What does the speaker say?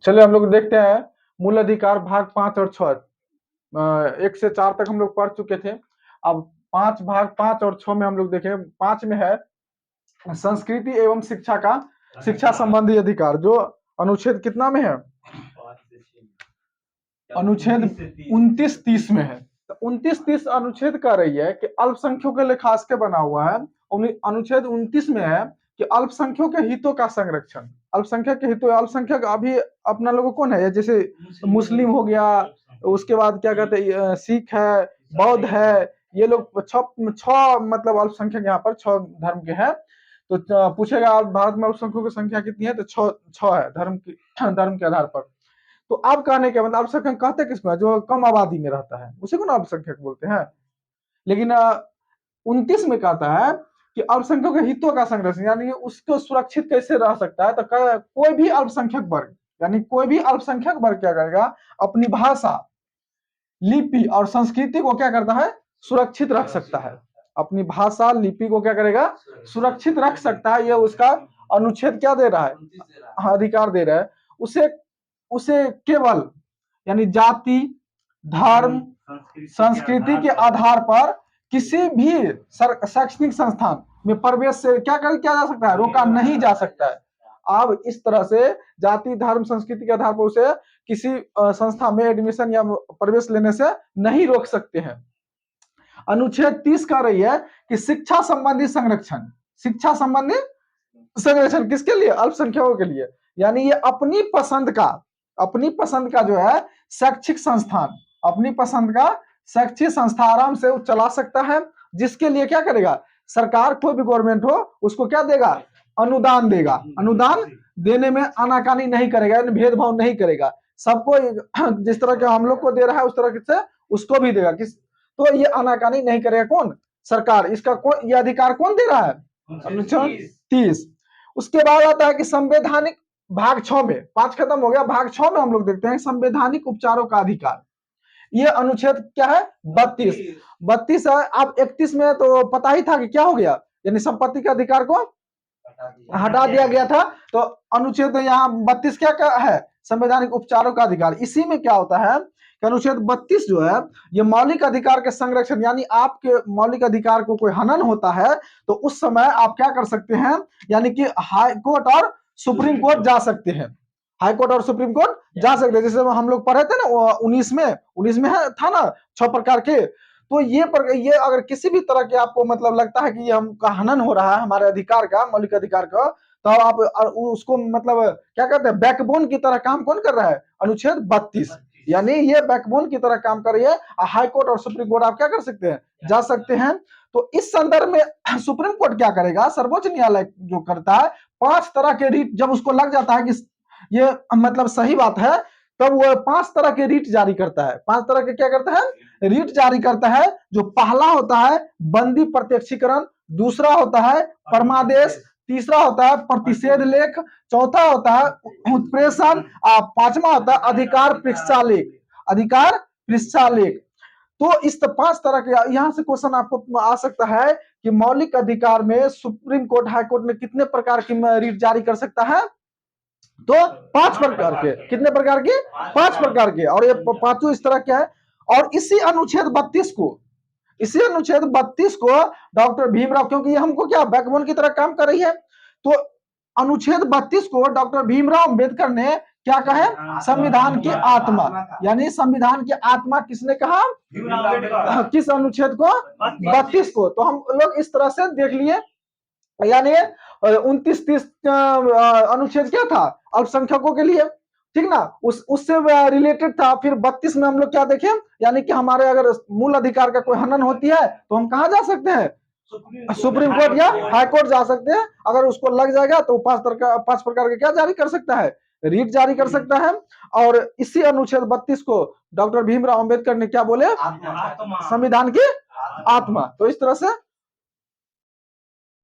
चलिए हम लोग देखते हैं मूल अधिकार भाग 5 और 6। 1 से 4 तक हम लोग पढ़ चुके थे। अब 5 भाग 5 और 6 में हम लोग देखें। 5 में है संस्कृति एवं शिक्षा का शिक्षा संबंधी अधिकार, जो अनुच्छेद कितना में है? अनुच्छेद 29-30 में है। तो 29-30 अनुच्छेद कह रही है कि अल्पसंख्यकों के लिए खास के बना हुआ है। अनुच्छेद 29 में है कि अल्पसंख्यकों के हितों का संरक्षण। अल्पसंख्यक के हितों, अल्पसंख्यक अभी अपना लोगों कौन है? जैसे मुस्लिम हो गया, उसके बाद क्या कहते हैं, सिख है, बौद्ध है, ये लोग छह मतलब अल्पसंख्यक यहाँ पर 6 धर्म के हैं। तो पूछेगा भारत में अल्पसंख्यकों की संख्या कितनी है, तो 6 है धर्म के आधार पर। तो अब कहने के मतलब अल्पसंख्यक कहते किसको है? जो कम आबादी में रहता है उसी को ना अल्पसंख्यक बोलते हैं। लेकिन 29 में कहता है कि अल्पसंख्यकों के हितों का संरक्षण, यानी उसको सुरक्षित कैसे रह सकता है। तो कोई भी अल्पसंख्यक वर्ग, यानी कोई भी अल्पसंख्यक वर्ग क्या करेगा? अपनी भाषा, लिपि और संस्कृति को क्या करता है? सुरक्षित रख सकता है। अपनी भाषा, लिपि को क्या करेगा? सुरक्षित रख सकता है। ये उसका अनुच्छेद क्या दे रहा है? अधिकार दे रहा है। उसे केवल यानी जाति, धर्म, संस्कृति के आधार पर किसी भी शैक्षणिक संस्थान में प्रवेश से क्या किया जा सकता है? रोका नहीं जा सकता है। अब इस तरह से जाति, धर्म, संस्कृति के आधार पर उसे किसी संस्था में एडमिशन या प्रवेश लेने से नहीं रोक सकते हैं। अनुच्छेद 30 कह रही है कि शिक्षा संबंधी संरक्षण। शिक्षा संबंधी संरक्षण किसके लिए? अल्पसंख्यकों के लिए। यानी ये अपनी पसंद का जो है शैक्षिक संस्थान, अपनी पसंद का शैक्षिक संस्था आराम से चला सकता है। जिसके लिए क्या करेगा? सरकार, कोई भी गवर्नमेंट हो, उसको क्या देगा? अनुदान देगा। अनुदान देने में आनाकानी नहीं करेगा, यानी भेदभाव नहीं करेगा। सबको जिस तरह के हम लोग को दे रहा है उस तरह से उसको भी देगा। तो ये आनाकानी नहीं करेगा। कौन? सरकार। इसका ये अधिकार कौन दे रहा है? अनुच्छेद 30। उसके बाद आता है कि संवैधानिक भाग 6 में, 5 खत्म हो गया, भाग 6 में हम लोग देखते हैं संवैधानिक उपचारों का अधिकार। ये अनुच्छेद क्या है? 32 है। अब 31 में तो पता ही था कि क्या हो गया, यानी संपत्ति के अधिकार को हटा दिया गया था। तो अनुच्छेद यहाँ 32 क्या है? संवैधानिक उपचारों का अधिकार। इसी में क्या होता है कि अनुच्छेद 32 जो है ये मौलिक अधिकार के संरक्षण, यानी आपके मौलिक अधिकार को कोई हनन होता है तो उस समय आप क्या कर सकते हैं? यानी कि हाई कोर्ट और सुप्रीम कोर्ट जा सकते हैं। हाई कोर्ट और सुप्रीम कोर्ट जा सकते हैं। जैसे हम लोग पढ़े थे ना 19 में था ना 6 प्रकार के। तो ये अगर किसी भी तरह के आपको मतलब लगता है कि ये हमका हनन हो रहा है हमारे अधिकार का, मौलिक अधिकार का, तो आप उसको मतलब क्या कहते हैं? बैकबोन की तरह काम कौन कर रहा है? अनुच्छेद 32। यानी ये बैकबोन की तरह काम कर रही है। हाई कोर्ट और सुप्रीम कोर्ट आप क्या कर सकते हैं? जा सकते हैं। तो इस संदर्भ में सुप्रीम कोर्ट क्या करेगा? सर्वोच्च न्यायालय जो करता है 5 तरह के रीट, जब उसको लग जाता है कि ये मतलब सही बात है, तब वो 5 तरह के रीट जारी करता है। 5 तरह के क्या करता है? रीट जारी करता है। जो पहला होता है बंदी प्रत्यक्षीकरण, दूसरा होता है परमादेश, तीसरा होता है प्रतिषेध लेख, चौथा होता है उत्प्रेषण, 5वां होता है अधिकार पृष्ठा लेख। तो इस 5 तरह के यहां से क्वेश्चन आपको आ सकता है कि मौलिक अधिकार में सुप्रीम कोर्ट, हाई कोर्ट में कितने प्रकार की रीट जारी कर सकता है? तो 5 प्रकार के। कितने प्रकार के? 5 प्रकार के। और ये पांचों इस तरह क्या है? और इसी अनुच्छेद 32 को डॉक्टर भीमराव, क्योंकि ये हमको क्या बैकबोन की तरह काम कर रही है, तो अनुच्छेद 32 को डॉक्टर भीमराव अंबेडकर ने क्या कहा? संविधान की आत्मा। यानी संविधान की आत्मा किसने कहा? किस अनुच्छेद को? 32 को। तो हम लोग इस तरह से देख लिए। यानी 29-30 अनुच्छेद क्या था? अल्पसंख्यकों के लिए, ठीक ना? उससे रिलेटेड था। फिर 32 में हम लोग क्या देखें? यानी कि हमारे अगर मूल अधिकार का कोई हनन होती है तो हम कहां जा सकते हैं? सुप्रीम कोर्ट या हाई कोर्ट जा सकते हैं। अगर उसको लग जाएगा तो 5 प्रकार के क्या जारी कर सकता है? रीट जारी कर सकता है। और इसी अनुच्छेद 32 को डॉक्टर भीमराव अंबेडकर ने क्या बोले? संविधान की आत्मा। तो इस तरह से